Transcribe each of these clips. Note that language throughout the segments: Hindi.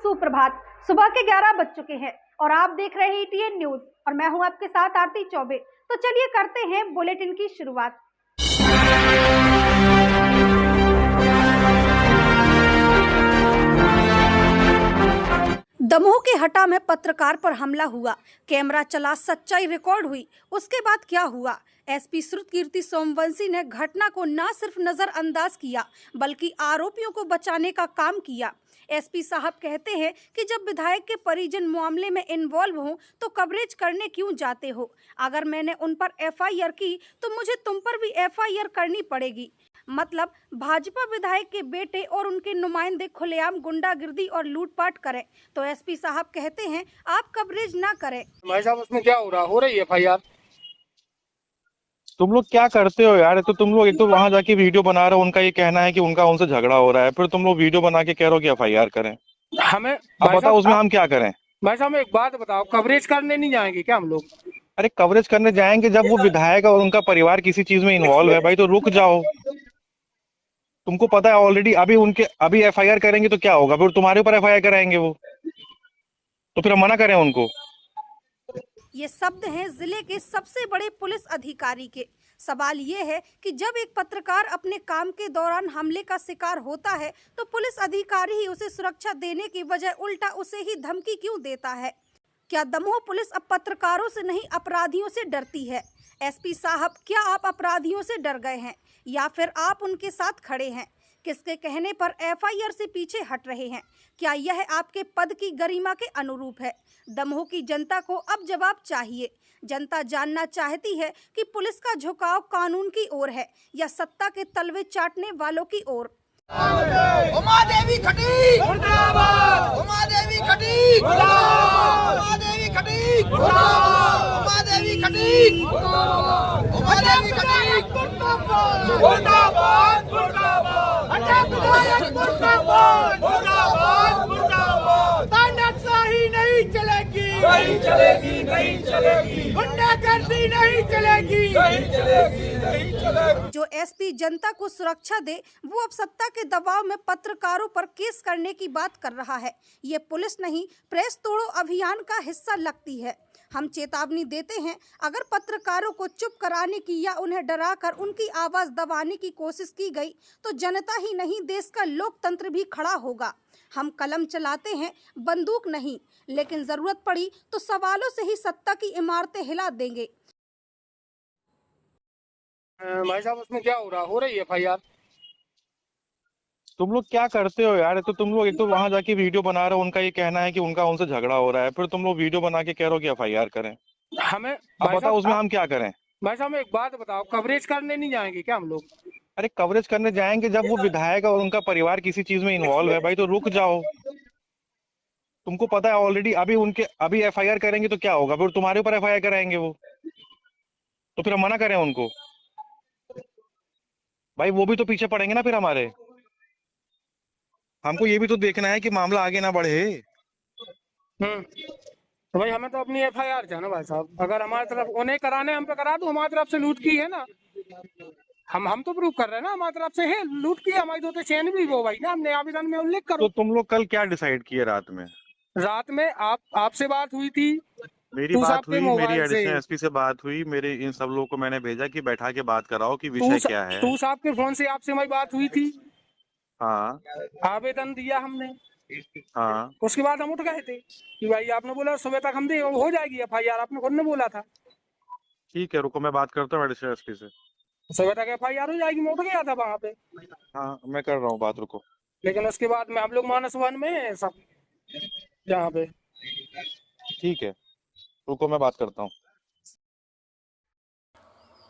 सुप्रभात। सुबह के 11 बज चुके हैं और आप देख रहे हैं ईटीएन न्यूज और मैं हूं आपके साथ आरती चौबे। तो चलिए करते हैं बुलेटिन की शुरुआत। दमोह के हटा में पत्रकार पर हमला हुआ, कैमरा चला, सच्चाई रिकॉर्ड हुई। उसके बाद क्या हुआ? एसपी श्रुतकीर्ति सोमवंशी ने घटना को न सिर्फ नजरअंदाज किया बल्कि आरोपियों को बचाने का काम किया। एसपी साहब कहते हैं कि जब विधायक के परिजन मामले में इन्वॉल्व हों तो कवरेज करने क्यों जाते हो? अगर मैंने उन पर एफआईआर की तो मुझे तुम पर भी एफआईआर करनी पड़ेगी। मतलब भाजपा विधायक के बेटे और उनके नुमाइंदे खुलेआम गुंडागिर्दी और लूटपाट करें तो एसपी साहब कहते हैं आप कवरेज ना करें। भाई साहब उसमें क्या हो रही है एफआईआर। तुम लोग क्या करते हो यार? तो तुम लोग एक तो वहां जाके वीडियो बना रहे हो, उनका ये कहना है कि उनका उनसे झगड़ा हो रहा है, फिर तुम लोग वीडियो बना के कह रहे हो कि एफआईआर करें। हमें अब बताओ उसमें हम क्या करें? भाई साहब एक बात बताओ, कवरेज करने नहीं जाएंगे क्या हम लोग? अरे कवरेज करने जाएंगे जब वो विधायक और उनका परिवार किसी चीज में इन्वॉल्व है भाई, तो रुक जाओ। तुमको पता है ऑलरेडी अभी एफआईआर करेंगे तो क्या होगा? फिर तुम्हारे ऊपर एफआईआर कराएंगे वो, तो फिर हम मना करें उनको? ये शब्द हैं जिले के सबसे बड़े पुलिस अधिकारी के। सवाल ये है कि जब एक पत्रकार अपने काम के दौरान हमले का शिकार होता है तो पुलिस अधिकारी ही उसे सुरक्षा देने की बजाय उल्टा उसे ही धमकी क्यों देता है? क्या दमोह पुलिस अब पत्रकारों से नहीं अपराधियों से डरती है? एसपी साहब, क्या आप अपराधियों से डर गए हैं या फिर आप उनके साथ खड़े हैं? किसके कहने पर एफआईआर से पीछे हट रहे हैं? क्या यह आपके पद की गरिमा के अनुरूप है? दमोह की जनता को अब जवाब चाहिए। जनता जानना चाहती है कि पुलिस का झुकाव कानून की ओर है या सत्ता के तलवे चाटने वालों की ओर। उमा देवी खटी मुर्दाबाद, उमा देवी खटी मुर्दाबाद, उमा देवी खटी मुर्दाबाद, उमा देवी खटी मुर्दाबाद, उमा देवी खटी मुर्दाबाद, मुर्दाबाद, मुर्दाबाद, अटक विधायक मुर्दाबाद, मुर्दाबाद, मुर्दाबाद, तानाशाही नहीं चलेगी, नहीं चलेगी, नहीं चलेगी, गुंडागर्दी नहीं चलेगी, नहीं चलेगी, नहीं चलेगी। जो एसपी जनता को सुरक्षा दे वो अब सत्ता के दबाव में पत्रकारों पर केस करने की बात कर रहा है। ये पुलिस नहीं, प्रेस तोड़ो अभियान का हिस्सा लगती है। हम चेतावनी देते हैं, अगर पत्रकारों को चुप कराने की या उन्हें डराकर उनकी आवाज दबाने की कोशिश की गई तो जनता ही नहीं देश का लोकतंत्र भी खड़ा होगा। हम कलम चलाते हैं, बंदूक नहीं, लेकिन जरूरत पड़ी तो सवालों से ही सत्ता की इमारतें हिला देंगे। भाई साहब उसमें क्या हो रही है एफआईआर। तुम लोग क्या करते हो यार? तो तुम लोग एक तो वहां जाके वीडियो बना रहे हो, उनका ये कहना है कि उनका उनसे झगड़ा हो रहा है, फिर तुम लोग वीडियो बना के कह रहे हो कि एफआईआर करें। हमें अब बताओ उसमें हम क्या करें? भाई साहब एक बात बताओ, कवरेज करने नहीं जाएंगे क्या हम लोग? अरे कवरेज करने जाएंगे जब वो विधायक और उनका परिवार किसी चीज में इन्वॉल्व है भाई, तो रुक जाओ। तुमको पता है ऑलरेडी अभी एफआईआर करेंगे तो क्या होगा? फिर तुम्हारे ऊपर एफआईआर कराएंगे वो, तो फिर हम मना करें उनको? भाई वो भी तो पीछे पड़ेंगे ना फिर हमारे। हमको ये भी तो देखना है कि मामला आगे ना बढ़े। तो भाई हमें तो अपनी एफआईआर चाहिए ना भाई साहब। अगर हमारी तरफ उन्हें कराने हम पे करा दो, हमारी तरफ से लूट की है ना, हम तो प्रूव कर रहे हैं ना हमारी तरफ से है लूट की। हमारी तो चैन भी वो भाई ना, हमने आवेदन में उल्लेख करो। तो तुम लोग कल क्या डिसाइड किए रात में? रात में आपसे बात हुई थी, मेरी बात हुई, मेरी एडिशनल एसपी से बात हुई, मेरे इन सब लोगों को मैंने भेजा कि बैठा के बात कराओ कि विषय क्या है। तू साहब के फोन से आपसे हमारी बात हुई थी। हाँ, आवेदन दिया हमने। हाँ, उसके बाद हम उठ गए थे कि भाई आपने बोला सुबह तक हम दे हो जाएगी एफआईआर, आपने खुद ने बोला था। ठीक है, रुको मैं बात करता हूँ एडिशनल एसपी से। सुबह तक एफआईआर हो जाएगी, मैं उठ गया था वहाँ पे। हाँ मैं कर रहा हूँ बात, रुको। लेकिन उसके बाद में हम लोग मानस वन में हैं सब जहाँ पे। ठीक है, रुको मैं बात करता हूँ।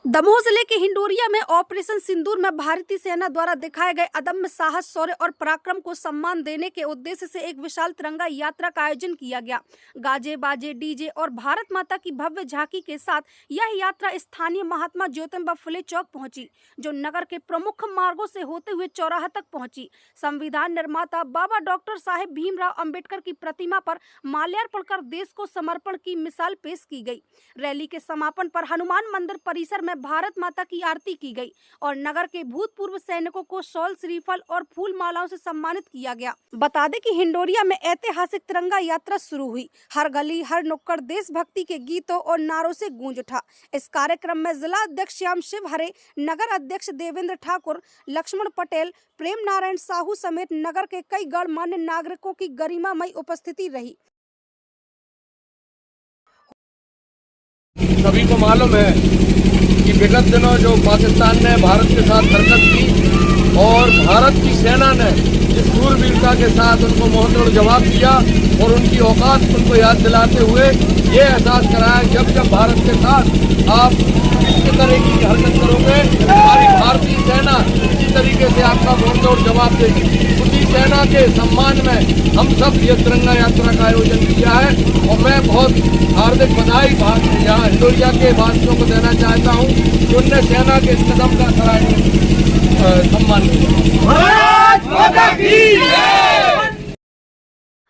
दमोह जिले के हिंडोरिया में ऑपरेशन सिंदूर में भारतीय सेना द्वारा दिखाए गए अदम्य साहस, शौर्य और पराक्रम को सम्मान देने के उद्देश्य से एक विशाल तिरंगा यात्रा का आयोजन किया गया। गाजे बाजे, डीजे और भारत माता की भव्य झांकी के साथ यह यात्रा स्थानीय महात्मा ज्योतिबा फुले चौक पहुंची, जो नगर के प्रमुख मार्गों से होते हुए चौराहा तक पहुंची। संविधान निर्माता बाबा डॉक्टर साहेब भीमराव अंबेडकर की प्रतिमा पर माल्यार्पण कर देश को समर्पण की मिसाल पेश की गई। रैली के समापन पर हनुमान मंदिर परिसर में भारत माता की आरती की गई और नगर के भूतपूर्व सैनिकों को शॉल, श्रीफल और फूल मालाओं से सम्मानित किया गया। बता दें कि हिंडोरिया में ऐतिहासिक तिरंगा यात्रा शुरू हुई। हर गली, हर नुक्कड़ देशभक्ति के गीतों और नारों से गूंज उठा। इस कार्यक्रम में जिला अध्यक्ष श्याम शिव हरे, नगर अध्यक्ष देवेंद्र ठाकुर, लक्ष्मण पटेल, प्रेम नारायण साहू समेत नगर के कई गणमान्य नागरिकों की गरिमामयी उपस्थिति रही। सभी को मालूम है कि विगत दिनों जो पाकिस्तान ने भारत के साथ हरकत की और भारत की सेना ने इस शूरवीरता के साथ उनको मुंहतोड़ जवाब दिया और उनकी औकात उनको याद दिलाते हुए ये एहसास कराया जब जब भारत के साथ आप इसी तरह की हरकत करोगे हमारी भारतीय सेना इसी तरीके से आपका मुंहतोड़ जवाब देगी। उसी सेना के सम्मान में हम सब ये तिरंगा यात्रा का आयोजन किया है और मैं बहुत हार्दिक बधाई यहाँ हिंडोरिया के वासियों को देना चाहता हूँ कि उनने सेना के इस कदम का सराहनीय सम्मान किया।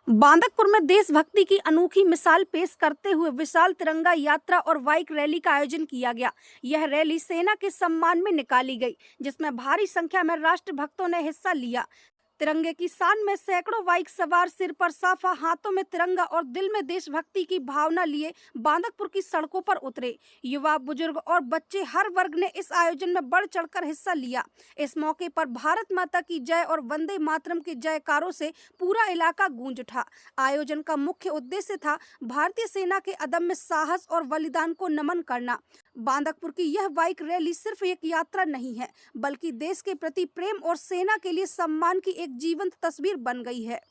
बांदकपुर में देशभक्ति की अनोखी मिसाल पेश करते हुए विशाल तिरंगा यात्रा और बाइक रैली का आयोजन किया गया। यह रैली सेना के सम्मान में निकाली गई, जिसमें भारी संख्या में राष्ट्रभक्तों ने हिस्सा लिया। तिरंगे की शान में सैकड़ों बाइक सवार सिर पर साफा, हाथों में तिरंगा और दिल में देशभक्ति की भावना लिए बांदकपुर की सड़कों पर उतरे। युवा, बुजुर्ग और बच्चे हर वर्ग ने इस आयोजन में बढ़ चढ़कर हिस्सा लिया। इस मौके पर भारत माता की जय और वंदे मातरम के जयकारों से पूरा इलाका गूंज उठा। आयोजन का मुख्य उद्देश्य था भारतीय सेना के अदम्य साहस और बलिदान को नमन करना। बांदकपुर की यह बाइक रैली सिर्फ एक यात्रा नहीं है, बल्कि देश के प्रति प्रेम और सेना के लिए सम्मान की एक जीवंत तस्वीर बन गई है।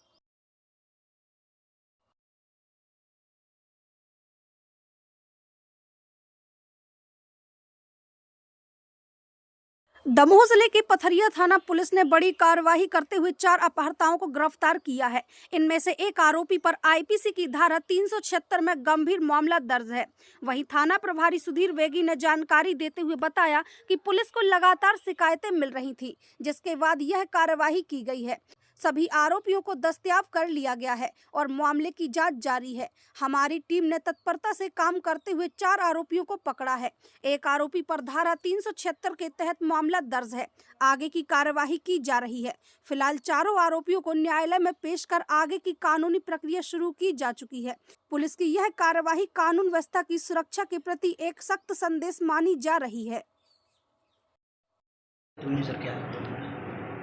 दमोह जिले के पथरिया थाना पुलिस ने बड़ी कार्रवाई करते हुए 4 अपहर्ताओं को गिरफ्तार किया है। इनमें से एक आरोपी पर आईपीसी की धारा 376 में गंभीर मामला दर्ज है। वहीं थाना प्रभारी सुधीर वेगी ने जानकारी देते हुए बताया कि पुलिस को लगातार शिकायतें मिल रही थी, जिसके बाद यह कार्रवाई की गई है। सभी आरोपियों को दस्तयाब कर लिया गया है और मामले की जांच जारी है। हमारी टीम ने तत्परता से काम करते हुए 4 आरोपियों को पकड़ा है। एक आरोपी पर धारा 376 के तहत मामला दर्ज है। आगे की कार्यवाही की जा रही है। फिलहाल चारों आरोपियों को न्यायालय में पेश कर आगे की कानूनी प्रक्रिया शुरू की जा चुकी है। पुलिस की यह कार्यवाही कानून व्यवस्था की सुरक्षा के प्रति एक सख्त संदेश मानी जा रही है।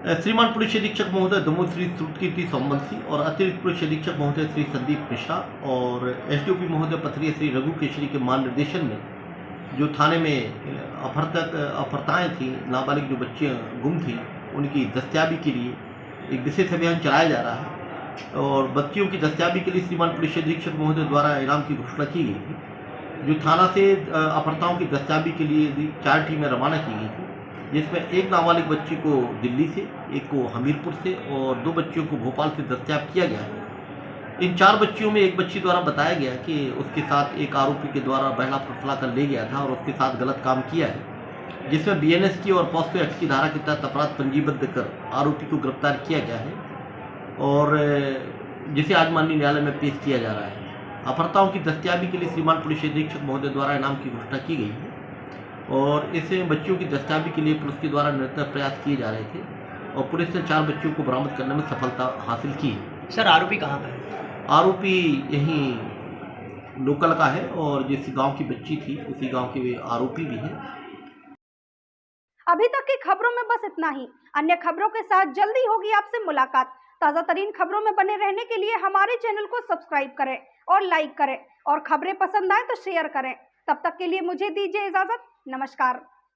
श्रीमान पुलिस अधीक्षक महोदय दमोह श्री श्रुतकीर्ति सोमवंशी और अतिरिक्त पुलिस अधीक्षक महोदय श्री संदीप मिश्रा और एसडीओपी महोदय पथरिया श्री रघु केशरी के मार्गदर्शन में जो थाने में अपहर्ताएँ थी, नाबालिग जो बच्चियाँ गुम थी, उनकी दस्तयाबी के लिए एक विशेष अभियान चलाया जा रहा है और बच्चियों की दस्तयाबी के लिए श्रीमान पुलिस अधीक्षक महोदय द्वारा इनाम की घोषणा की गई थी। जो थाना से अपहर्ताओं की दस्तयाबी के लिए 4 टीमें रवाना की गई थी, जिसमें एक नाबालिग बच्ची को दिल्ली से, एक को हमीरपुर से और 2 बच्चियों को भोपाल से दस्तयाब किया गया है। इन 4 बच्चियों में एक बच्ची द्वारा बताया गया कि उसके साथ एक आरोपी के द्वारा बहला फुसला कर ले गया था और उसके साथ गलत काम किया है, जिसमें बीएनएस की और पॉक्सो एक्ट की धारा के तहत अपराध पंजीबद्ध कर आरोपी को गिरफ्तार किया गया है और जिसे आज माननीय न्यायालय में पेश किया जा रहा है। अपहर्ताओं की दस्तयाबी के लिए श्रीमान पुलिस अधीक्षक महोदय द्वारा इनाम की घोषणा की गई है और इसे बच्चियों की दस्तयाबी के लिए पुलिस के द्वारा निरंतर प्रयास किए जा रहे थे और पुलिस ने 4 बच्चियों को बरामद करने में सफलता हासिल की है। सर, आरोपी कहाँ पर है? आरोपी यहीं लोकल का है और जिस गांव की बच्ची थी उसी गांव के वे आरोपी भी हैं। अभी तक की खबरों में बस इतना ही। अन्य खबरों के साथ जल्दी होगी आपसे मुलाकात। ताज़ा तरीन खबरों में बने रहने के लिए हमारे चैनल को सब्सक्राइब करें और लाइक करें और खबरें पसंद आए तो शेयर करें। तब तक के लिए मुझे दीजिए इजाजत। नमस्कार।